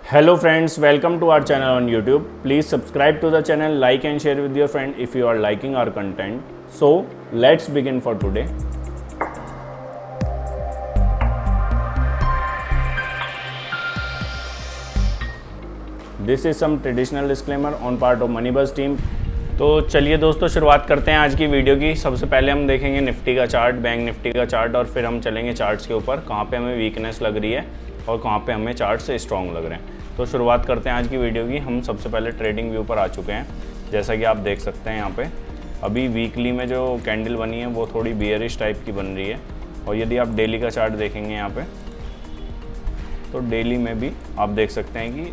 Hello friends, welcome to our channel on YouTube. Please subscribe to the channel, like and share with your friend if you are liking our content. So let's begin for today. This is some traditional disclaimer on part of Moneybuzz team. तो चलिए दोस्तों शुरुआत करते हैं आज की video की। सबसे पहले हम देखेंगे निफ्टी का चार्ट, बैंक निफ्टी का चार्ट, और फिर हम चलेंगे चार्ट्स के ऊपर कहाँ पे हमें वीकनेस लग रही है और कहाँ पे हमें चार्ट से स्ट्रॉन्ग लग रहे हैं। तो शुरुआत करते हैं आज की वीडियो की। हम सबसे पहले ट्रेडिंग व्यू पर आ चुके हैं। जैसा कि आप देख सकते हैं यहाँ पे अभी वीकली में जो कैंडल बनी है वो थोड़ी बियरिश टाइप की बन रही है। और यदि आप डेली का चार्ट देखेंगे यहाँ पे तो डेली में भी आप देख सकते हैं कि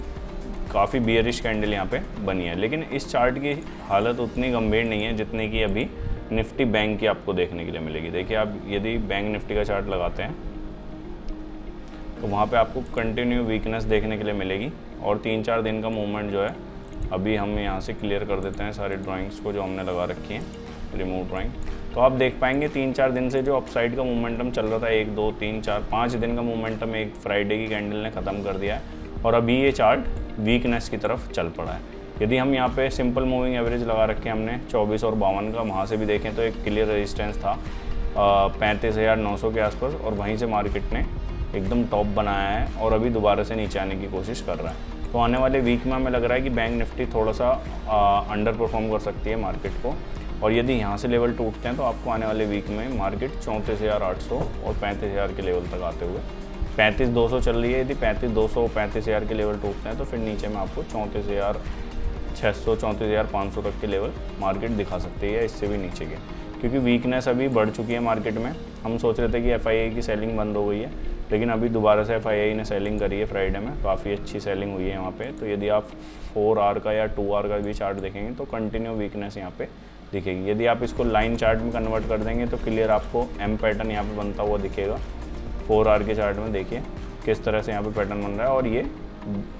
काफ़ी बियरिश कैंडल यहाँ पे बनी है। लेकिन इस चार्ट की हालत उतनी गंभीर नहीं है जितनी कि अभी निफ्टी बैंक की आपको देखने के लिए मिलेगी। देखिए आप यदि बैंक निफ्टी का चार्ट लगाते हैं तो वहाँ पे आपको कंटिन्यू वीकनेस देखने के लिए मिलेगी। और 3-4 दिन का मूवमेंट जो है अभी हम यहाँ से क्लियर कर देते हैं सारी ड्राइंग्स को जो हमने लगा रखी हैं, रिमूव ड्राइंग। तो आप देख पाएंगे 3-4 दिन से जो अपसाइड का मोमेंटम चल रहा था, 1, 2, 3, 4, 5 दिन का मोमेंटम एक फ्राइडे की कैंडल ने ख़त्म कर दिया है और अभी ये चार्ट वीकनेस की तरफ चल पड़ा है। यदि हम यहाँ पे सिंपल मूविंग एवरेज लगा रखे हैं हमने 24 और 52 का, वहाँ से भी देखें तो एक क्लियर रेजिस्टेंस था 35,900 के आसपास, और वहीं से मार्केट ने एकदम टॉप बनाया है और अभी दोबारा से नीचे आने की कोशिश कर रहा है। तो आने वाले वीक में हमें लग रहा है कि बैंक निफ्टी थोड़ा सा अंडर परफॉर्म कर सकती है मार्केट को। और यदि यहाँ से लेवल टूटते हैं तो आपको आने वाले वीक में मार्केट 34,800 और 35,000 के लेवल तक आते हुए, 35,200 चल रही है, यदि 35,200 35,000 के लेवल टूटते हैं तो फिर नीचे में आपको 34,600 34,500 तक के लेवल मार्केट दिखा सकती है, इससे भी नीचे के, क्योंकि वीकनेस अभी बढ़ चुकी है मार्केट में। हम सोच रहे थे कि FII की सेलिंग बंद हो गई है, लेकिन अभी दोबारा से FII ने सेलिंग करी है फ्राइडे में, काफ़ी अच्छी सेलिंग हुई है वहाँ पे। तो यदि आप 4 आवर का या 2 आवर का भी चार्ट देखेंगे तो कंटिन्यू वीकनेस यहाँ पे दिखेगी। यदि आप इसको लाइन चार्ट में कन्वर्ट कर देंगे तो क्लियर आपको M पैटर्न यहाँ पे बनता हुआ दिखेगा। 4 आवर के चार्ट में देखिए किस तरह से यहाँ पे पैटर्न बन रहा है और ये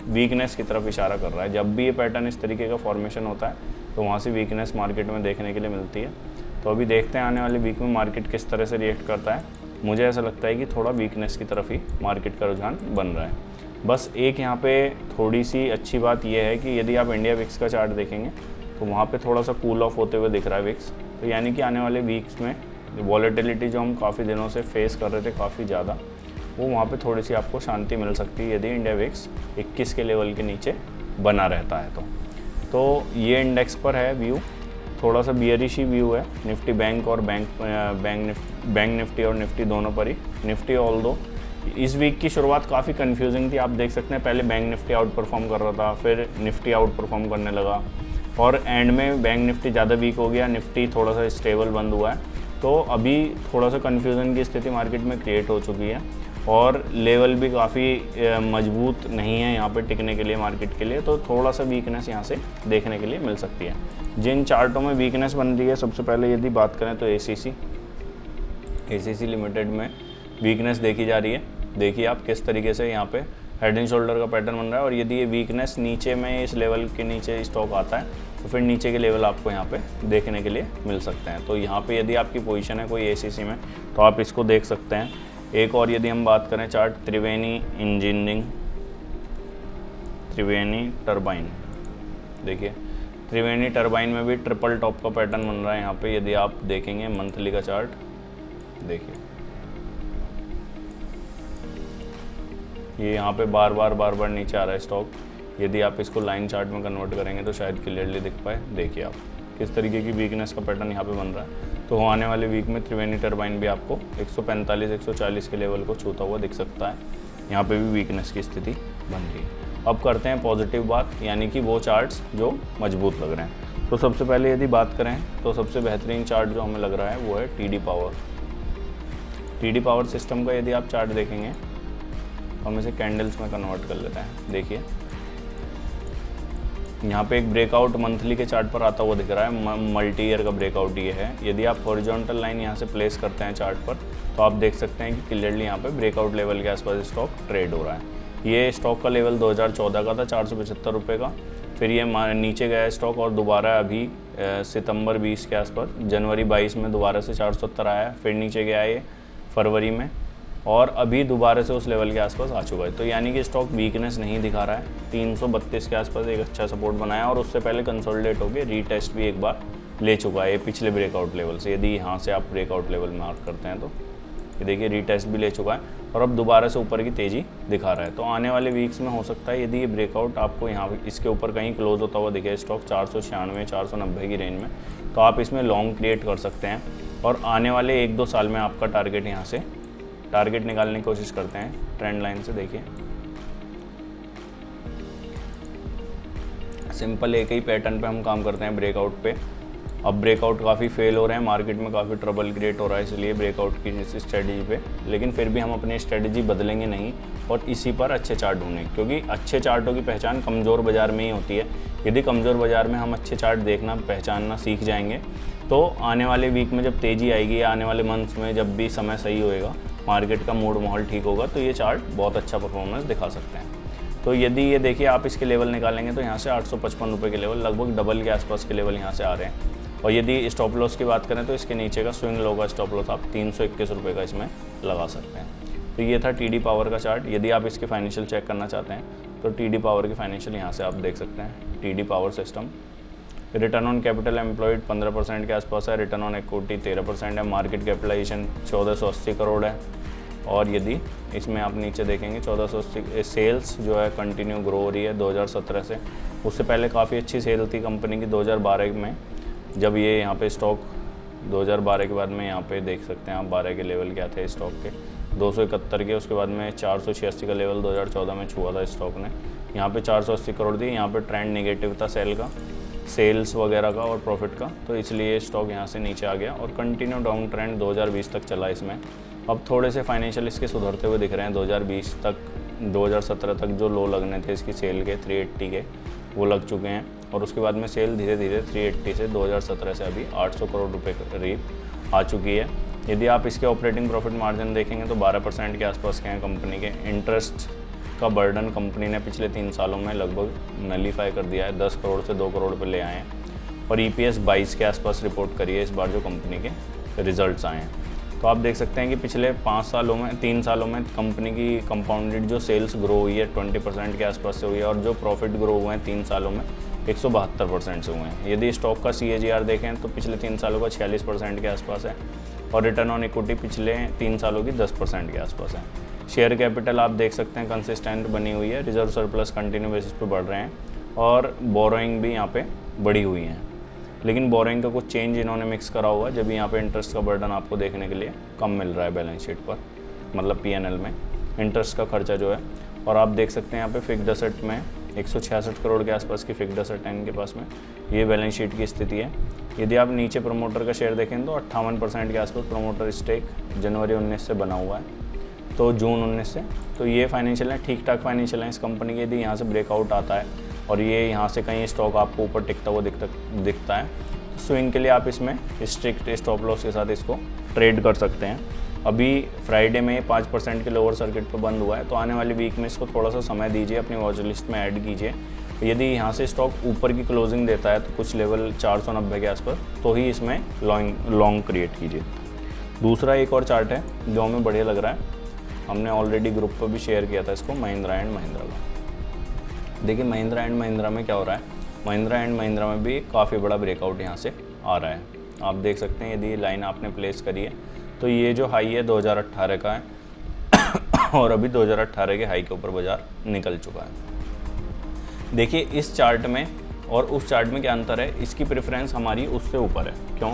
वीकनेस की तरफ इशारा कर रहा है। जब भी ये पैटर्न इस तरीके का फॉर्मेशन होता है तो वहाँ से वीकनेस मार्केट में देखने के लिए मिलती है। तो अभी देखते हैं आने वाले वीक में मार्केट किस तरह से रिएक्ट करता है। मुझे ऐसा लगता है कि थोड़ा वीकनेस की तरफ ही मार्केट का रुझान बन रहा है। बस एक यहाँ पे थोड़ी सी अच्छी बात यह है कि यदि आप इंडिया विक्स का चार्ट देखेंगे तो वहाँ पे थोड़ा सा कूल ऑफ होते हुए दिख रहा है विक्स। तो यानी कि आने वाले वीक्स में वॉलेटिलिटी जो हम काफ़ी दिनों से फेस कर रहे थे काफ़ी ज़्यादा, वो वहाँ पे थोड़ी सी आपको शांति मिल सकती है यदि इंडिया विक्स 21 के लेवल के नीचे बना रहता है। तो ये इंडेक्स पर है व्यू, थोड़ा सा बियरिश ही व्यू है निफ्टी बैंक और बैंक निफ्टी और निफ्टी दोनों पर ही। निफ्टी ऑल्दो इस वीक की शुरुआत काफ़ी कंफ्यूजिंग थी, आप देख सकते हैं पहले बैंक निफ्टी आउट परफॉर्म कर रहा था, फिर निफ्टी आउट परफॉर्म करने लगा और एंड में बैंक निफ्टी ज़्यादा वीक हो गया, निफ्टी थोड़ा सा स्टेबल बंद हुआ है। तो अभी थोड़ा सा कन्फ्यूज़न की स्थिति मार्केट में क्रिएट हो चुकी है और लेवल भी काफ़ी मजबूत नहीं है यहाँ पे टिकने के लिए मार्केट के लिए। तो थोड़ा सा वीकनेस यहाँ से देखने के लिए मिल सकती है। जिन चार्टों में वीकनेस बन रही है, सबसे पहले यदि बात करें तो ACC लिमिटेड में वीकनेस देखी जा रही है। देखिए आप किस तरीके से यहाँ पे हेड एंड शोल्डर का पैटर्न बन रहा है और यदि ये वीकनेस नीचे में इस लेवल के नीचे स्टॉक आता है तो फिर नीचे के लेवल आपको यहाँ पे देखने के लिए मिल सकते हैं। तो यहाँ पे यदि आपकी पोजीशन है कोई ACC में तो आप इसको देख सकते हैं। एक और यदि हम बात करें चार्ट त्रिवेणी इंजीनियरिंग, त्रिवेणी टरबाइन, देखिए त्रिवेणी टरबाइन में भी ट्रिपल टॉप का पैटर्न बन रहा है यहाँ पे। यदि आप देखेंगे मंथली का चार्ट, देखिए ये यहाँ पे बार बार नीचे आ रहा है स्टॉक। यदि आप इसको लाइन चार्ट में कन्वर्ट करेंगे तो शायद क्लियरली दिख पाए। देखिए आप किस तरीके की वीकनेस का पैटर्न यहाँ पे बन रहा है। तो आने वाले वीक में त्रिवेणी टरबाइन भी आपको 145-140 के लेवल को छूता हुआ दिख सकता है। यहाँ पे भी वीकनेस की स्थिति बन रही है। अब करते हैं पॉजिटिव बात, यानी कि वो चार्ट्स जो मजबूत लग रहे हैं। तो सबसे पहले यदि बात करें तो सबसे बेहतरीन चार्ट जो हमें लग रहा है वो है TD power. TD power system का यदि आप चार्ट देखेंगे तो हम इसे कैंडल्स में कन्वर्ट कर लेते हैं। देखिए यहाँ पे एक ब्रेकआउट मंथली के चार्ट पर आता हुआ दिख रहा है, मल्टी ईयर का ब्रेकआउट ये है। यदि आप हॉरिजॉन्टल लाइन यहाँ से प्लेस करते हैं चार्ट पर तो आप देख सकते हैं कि क्लियरली यहाँ पे ब्रेकआउट लेवल के आसपास स्टॉक ट्रेड हो रहा है। ये स्टॉक का लेवल 2014 का था 475 रुपये का, फिर ये नीचे गया स्टॉक और दोबारा अभी सितंबर 20 के आसपास, जनवरी 22 में दोबारा से 470 आया, फिर नीचे गया ये फरवरी में और अभी दोबारा से उस लेवल के आसपास आ चुका है। तो यानी कि स्टॉक वीकनेस नहीं दिखा रहा है। 332 के आसपास एक अच्छा सपोर्ट बनाया और उससे पहले कंसोलिडेट होकर रीटेस्ट भी एक बार ले चुका है पिछले ब्रेकआउट लेवल से। यदि यहाँ से आप ब्रेकआउट लेवल मार्क करते हैं तो ये देखिए रीटेस्ट भी ले चुका है और अब दोबारा से ऊपर की तेज़ी दिखा रहा है। तो आने वाले वीक्स में हो सकता है यदि ये ब्रेकआउट आपको यहाँ इसके ऊपर कहीं क्लोज होता हुआ दिखे स्टॉक 496 490 की रेंज में, तो आप इसमें लॉन्ग क्रिएट कर सकते हैं और आने वाले 1-2 साल में आपका टारगेट यहाँ से टारगेट निकालने की कोशिश करते हैं। ट्रेंड लाइन से देखिए सिंपल एक ही पैटर्न पे हम काम करते हैं ब्रेकआउट पे। अब ब्रेकआउट काफ़ी फेल हो रहे हैं, मार्केट में काफ़ी ट्रबल क्रिएट हो रहा है इसलिए ब्रेकआउट की इस स्ट्रेटजी पे, लेकिन फिर भी हम अपनी स्ट्रेटजी बदलेंगे नहीं और इसी पर अच्छे चार्ट ढूंढें, क्योंकि अच्छे चार्टों की पहचान कमज़ोर बाज़ार में ही होती है। यदि कमज़ोर बाज़ार में हम अच्छे चार्ट देखना पहचानना सीख जाएंगे तो आने वाले वीक में जब तेज़ी आएगी या आने वाले मंथ्स में जब भी समय सही होएगा, मार्केट का मूड माहौल ठीक होगा, तो ये चार्ट बहुत अच्छा परफॉर्मेंस दिखा सकते हैं। तो यदि ये देखिए आप इसके लेवल निकालेंगे तो यहाँ से 855 रुपये के लेवल लगभग डबल के आसपास के लेवल यहाँ से आ रहे हैं। और यदि स्टॉप लॉस की बात करें तो इसके नीचे का स्विंग लो का स्टॉप लॉस आप 321 रुपये का इसमें लगा सकते हैं। तो ये था TD पावर का चार्ट। यदि आप इसके फाइनेंशियल चेक करना चाहते हैं तो TD पावर की फाइनेंशियल यहाँ से आप देख सकते हैं। TD power system return on capital employed 15% के आसपास है, रिटर्न ऑन इक्विटी 13% है, मार्केट कैपिटलाइजेशन 1480 करोड़ है। और यदि इसमें आप नीचे देखेंगे 1480 सेल्स जो है कंटिन्यू ग्रो हो रही है 2017 से। उससे पहले काफ़ी अच्छी सेल थी कंपनी की 2012 में, जब ये यहाँ पे स्टॉक 2012 के बाद में यहाँ पे देख सकते हैं आप 12 के लेवल क्या थे स्टॉक के 271 के, उसके बाद में 486 का लेवल 2014 में छुआ था स्टॉक ने। यहाँ पे 480 करोड़ थी, यहाँ पे ट्रेंड नेगेटिव था सेल्स वगैरह का और प्रॉफिट का, तो इसलिए स्टॉक यहाँ से नीचे आ गया और कंटिन्यू डाउन ट्रेंड 2020 तक चला इसमें। अब थोड़े से फाइनेंशियल इसके सुधरते हुए दिख रहे हैं। 2020 तक 2017 तक जो लो लगने थे इसकी सेल के 380 के वो लग चुके हैं और उसके बाद में सेल धीरे धीरे 380 से 2017 से अभी 800 करोड़ रुपए करीब आ चुकी है। यदि आप इसके ऑपरेटिंग प्रॉफिट मार्जिन देखेंगे तो 12% के आसपास के हैं कंपनी के। इंटरेस्ट का बर्डन कंपनी ने पिछले 3 सालों में लगभग नलीफाई कर दिया है, 10 करोड़ से 2 करोड़ पे ले आए हैं और EPS 22 के आसपास रिपोर्ट करी है इस बार जो कंपनी के रिजल्ट्स आए हैं। तो आप देख सकते हैं कि पिछले 3 सालों में कंपनी की कंपाउंडेड जो सेल्स ग्रो हुई है 20% के आसपास से हुई है और जो प्रॉफिट ग्रो हुए हैं 3 सालों में 172% से हुए हैं। यदि स्टॉक का CAGR देखें तो पिछले 3 सालों का 46% के आसपास है और रिटर्न ऑन इक्विटी पिछले 3 सालों की 10% के आसपास है। शेयर कैपिटल आप देख सकते हैं कंसिस्टेंट बनी हुई है, रिजर्व सरप्लस कंटिन्यू बेसिस पे बढ़ रहे हैं और बोरोइंग भी यहाँ पे बढ़ी हुई है। लेकिन बोरोइंग का कुछ चेंज इन्होंने मिक्स करा हुआ है, जब यहाँ पे इंटरेस्ट का बर्डन आपको देखने के लिए कम मिल रहा है बैलेंस शीट पर, मतलब P&L में इंटरेस्ट का खर्चा जो है। और आप देख सकते हैं यहाँ पे फिक्स्ड एसेट में 166 करोड़ के आसपास की फिक्स्ड एसेट है इनके पास में, ये बैलेंस शीट की स्थिति है। यदि आप नीचे प्रमोटर का शेयर देखें तो 58% के आसपास प्रमोटर स्टेक जनवरी 19 से बना हुआ है, तो जून 19 से। तो ये फाइनेंशियल है, ठीक ठाक फाइनेंशियल है इस कंपनी के। यदि यहाँ से ब्रेकआउट आता है और ये यहाँ से कहीं स्टॉक आपको ऊपर टिकता हुआ दिखता है तो स्विंग के लिए आप इसमें स्ट्रिक्ट स्टॉप लॉस के साथ इसको ट्रेड कर सकते हैं। अभी फ्राइडे में 5% के लोअर सर्किट पर बंद हुआ है, तो आने वाली वीक में इसको थोड़ा सा समय दीजिए, अपनी वॉच लिस्ट में ऐड कीजिए। यदि यहाँ से स्टॉक ऊपर की क्लोजिंग देता है तो कुछ लेवल 490 के आसपास, तो ही इसमें लॉन्ग क्रिएट कीजिए। दूसरा एक और चार्ट है जो हमें बढ़िया लग रहा है, हमने ऑलरेडी ग्रुप पर भी शेयर किया था इसको, महिंद्रा एंड महिंद्रा का। देखिए महिंद्रा एंड महिंद्रा में क्या हो रहा है, महिंद्रा एंड महिंद्रा में भी काफ़ी बड़ा ब्रेकआउट यहाँ से आ रहा है। आप देख सकते हैं यदि लाइन आपने प्लेस करी है तो ये जो हाई है 2018 का है और अभी 2018 के हाई के ऊपर बाजार निकल चुका है। देखिए इस चार्ट में और उस चार्ट में क्या अंतर है, इसकी प्रेफरेंस हमारी उससे ऊपर है। क्यों?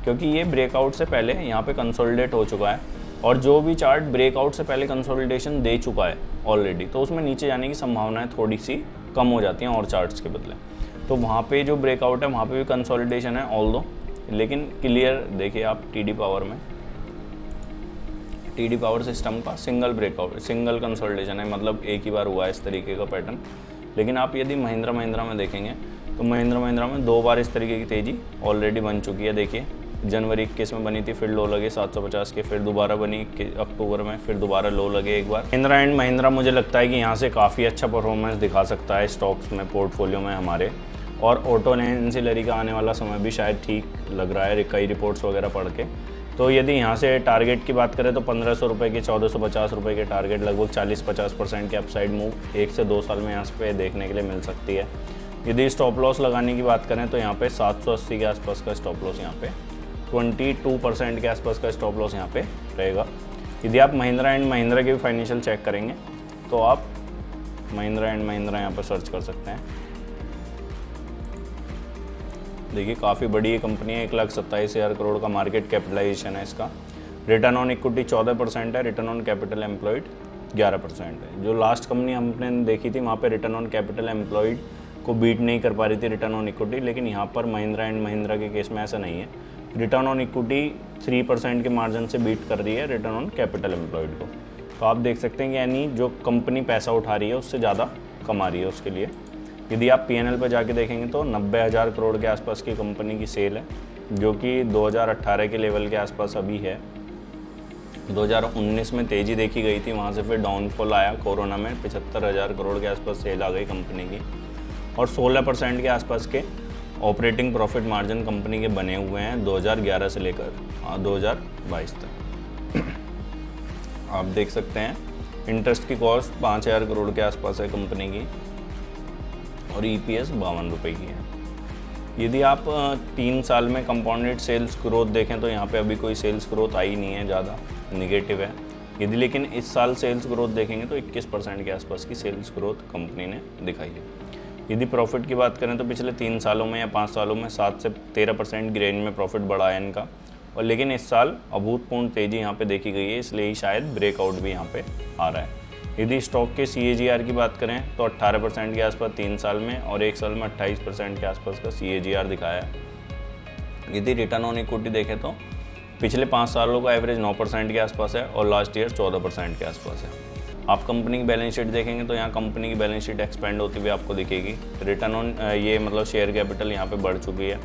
क्योंकि ये ब्रेकआउट से पहले यहाँ पे कंसोलिडेट हो चुका है और जो भी चार्ट ब्रेकआउट से पहले कंसोलिडेशन दे चुका है ऑलरेडी, तो उसमें नीचे जाने की संभावनाएं थोड़ी सी कम हो जाती हैं और चार्ट्स के बदले। तो वहाँ पे जो ब्रेकआउट है वहाँ पे भी कंसोलिडेशन है ऑल्दो, लेकिन क्लियर देखिए आप TD पावर में, TD पावर सिस्टम का सिंगल ब्रेकआउट, सिंगल कंसोलिडेशन है, मतलब एक ही बार हुआ है इस तरीके का पैटर्न। लेकिन आप यदि महिंद्रा में देखेंगे तो महिंद्रा में 2 बार इस तरीके की तेज़ी ऑलरेडी बन चुकी है। देखिए जनवरी 21 में बनी थी, फिर लो लगे 750 के, फिर दोबारा बनी अक्टूबर में, फिर दोबारा लो लगे एक बार। महिंद्रा एंड महिंद्रा मुझे लगता है कि यहाँ से काफ़ी अच्छा परफॉर्मेंस दिखा सकता है स्टॉक्स में, पोर्टफोलियो में हमारे। और ऑटो एंसिलरी का आने वाला समय भी शायद ठीक लग रहा है कई रिपोर्ट्स वगैरह पढ़ के। तो यदि यहाँ से टारगेट की बात करें तो 1500 रुपये के 1450 रुपये के टारगेट लगभग 40-50% के अपसाइड मूव 1 से 2 साल में यहाँ पे देखने के लिए मिल सकती है। यदि स्टॉप लॉस लगाने की बात करें तो यहाँ पे 780 के आसपास का स्टॉप लॉस, यहाँ पे 22% के आसपास का स्टॉप लॉस यहाँ पे रहेगा। यदि आप महिंद्रा एंड महिंद्रा के भी फाइनेंशियल चेक करेंगे तो आप महिंद्रा एंड महिंद्रा यहाँ पर सर्च कर सकते हैं। देखिए काफ़ी बड़ी ये कंपनी है, 1,27,000 करोड़ का मार्केट कैपिटलाइजेशन है इसका। रिटर्न ऑन इक्विटी 14% है, रिटर्न ऑन कैपिटल एम्प्लॉयड 11% है। जो लास्ट कंपनी हमने देखी थी वहाँ पे रिटर्न ऑन कैपिटल एम्प्लॉयड को बीट नहीं कर पा रही थी रिटर्न ऑन इक्विटी, लेकिन यहाँ पर महिंद्रा एंड महिंद्रा के केस में ऐसा नहीं है। रिटर्न ऑन इक्विटी 3% के मार्जिन से बीट कर रही है रिटर्न ऑन कैपिटल एम्प्लॉयड को। तो आप देख सकते हैं कि यानी जो कंपनी पैसा उठा रही है उससे ज़्यादा कमा रही है उसके लिए। यदि आप P&L पर जाके देखेंगे तो 90,000 करोड़ के आसपास की कंपनी की सेल है, जो कि 2018 के लेवल के आसपास अभी है। 2019 में तेज़ी देखी गई थी, वहाँ से फिर डाउनफॉल आया कोरोना में, 75,000 करोड़ के आसपास सेल आ गई कंपनी की। और 16% के आसपास के ऑपरेटिंग प्रॉफिट मार्जिन कंपनी के बने हुए हैं 2011 से लेकर 2022 तक। आप देख सकते हैं इंटरेस्ट की कॉस्ट 5,000 करोड़ के आसपास है कंपनी की और EPS 52 रुपये की है। यदि आप 3 साल में कंपाउंडेड सेल्स ग्रोथ देखें तो यहाँ पे अभी कोई सेल्स ग्रोथ आई नहीं है, ज़्यादा निगेटिव है। यदि लेकिन इस साल सेल्स ग्रोथ देखेंगे तो 21% के आसपास की सेल्स ग्रोथ कंपनी ने दिखाई है। यदि प्रॉफिट की बात करें तो पिछले 3 सालों में या 5 सालों में 7 से 13% की रेंज में प्रॉफिट बढ़ा है इनका, और लेकिन इस साल अभूतपूर्ण तेज़ी यहाँ पे देखी गई है, इसलिए ही शायद ब्रेकआउट भी यहाँ पे आ रहा है। यदि स्टॉक के CAGR की बात करें तो 18% के आसपास 3 साल में और 1 साल में 28% के आसपास का CAGR दिखाया है। यदि रिटर्न ऑन इक्विटी देखें तो पिछले 5 सालों का एवरेज 9% के आसपास है और लास्ट ईयर 14% के आसपास है। आप कंपनी की बैलेंस शीट देखेंगे तो यहाँ कंपनी की बैलेंस शीट एक्सपेंड होती हुई आपको दिखेगी। रिटर्न ऑन ये मतलब शेयर कैपिटल यहाँ पे बढ़ चुकी है,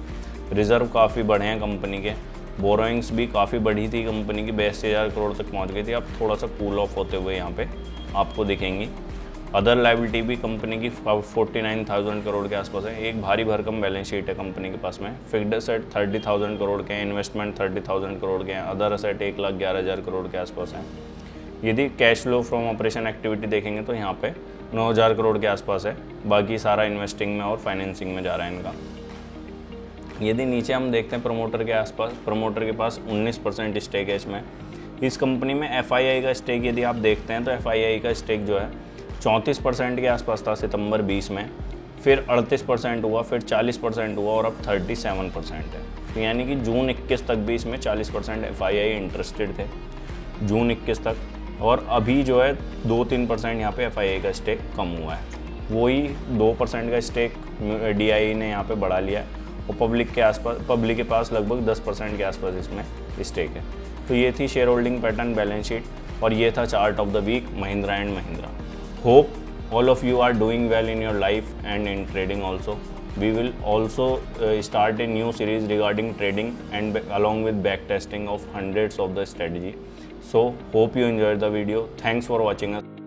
रिजर्व काफ़ी बढ़े हैं कंपनी के, बोरोइंग्स भी काफ़ी बढ़ी थी कंपनी की, 82,000 करोड़ तक पहुँच गई थी, अब थोड़ा सा कूल ऑफ होते हुए यहाँ पे आपको दिखेंगी। अदर लायबिलिटी भी कंपनी की 49,000 करोड़ के आसपास है। एक भारी भरकम बैलेंस शीट है कंपनी के पास में। फिक्स्ड असेट 30,000 करोड़ के हैं, इन्वेस्टमेंट 30,000 करोड़ के हैं, अदर असेट 1,11,000 करोड़ के आसपास हैं। यदि cash flow from operation activity देखेंगे तो यहाँ पे 9,000 करोड़ के आसपास है, बाकी सारा इन्वेस्टिंग में और फाइनेंसिंग में जा रहा है इनका। यदि नीचे हम देखते हैं प्रमोटर के आसपास, प्रमोटर के पास 19% स्टेक है इसमें। इस कंपनी में FII का स्टेक यदि आप देखते हैं तो FII का स्टेक जो है 34% के आसपास था सितंबर 20 में, फिर 38% हुआ, फिर 40% हुआ और अब 37% है। तो यानी कि जून 21 तक भी इसमें 40% FII इंटरेस्टेड थे, जून 21 तक, और अभी जो है 2-3% यहाँ पे FII का स्टेक कम हुआ है। वही 2% का स्टेक DI ने यहाँ पे बढ़ा लिया है और पब्लिक के पास लगभग 10% के आसपास इसमें स्टेक है। तो ये थी share holding pattern, balance sheet, और ये था chart of the week Mahindra and Mahindra. Hope all of you are doing well in your life and in trading also. We will also start a new series regarding trading and along with back testing of hundreds of the strategy. So hope you enjoyed the video. Thanks for watching us.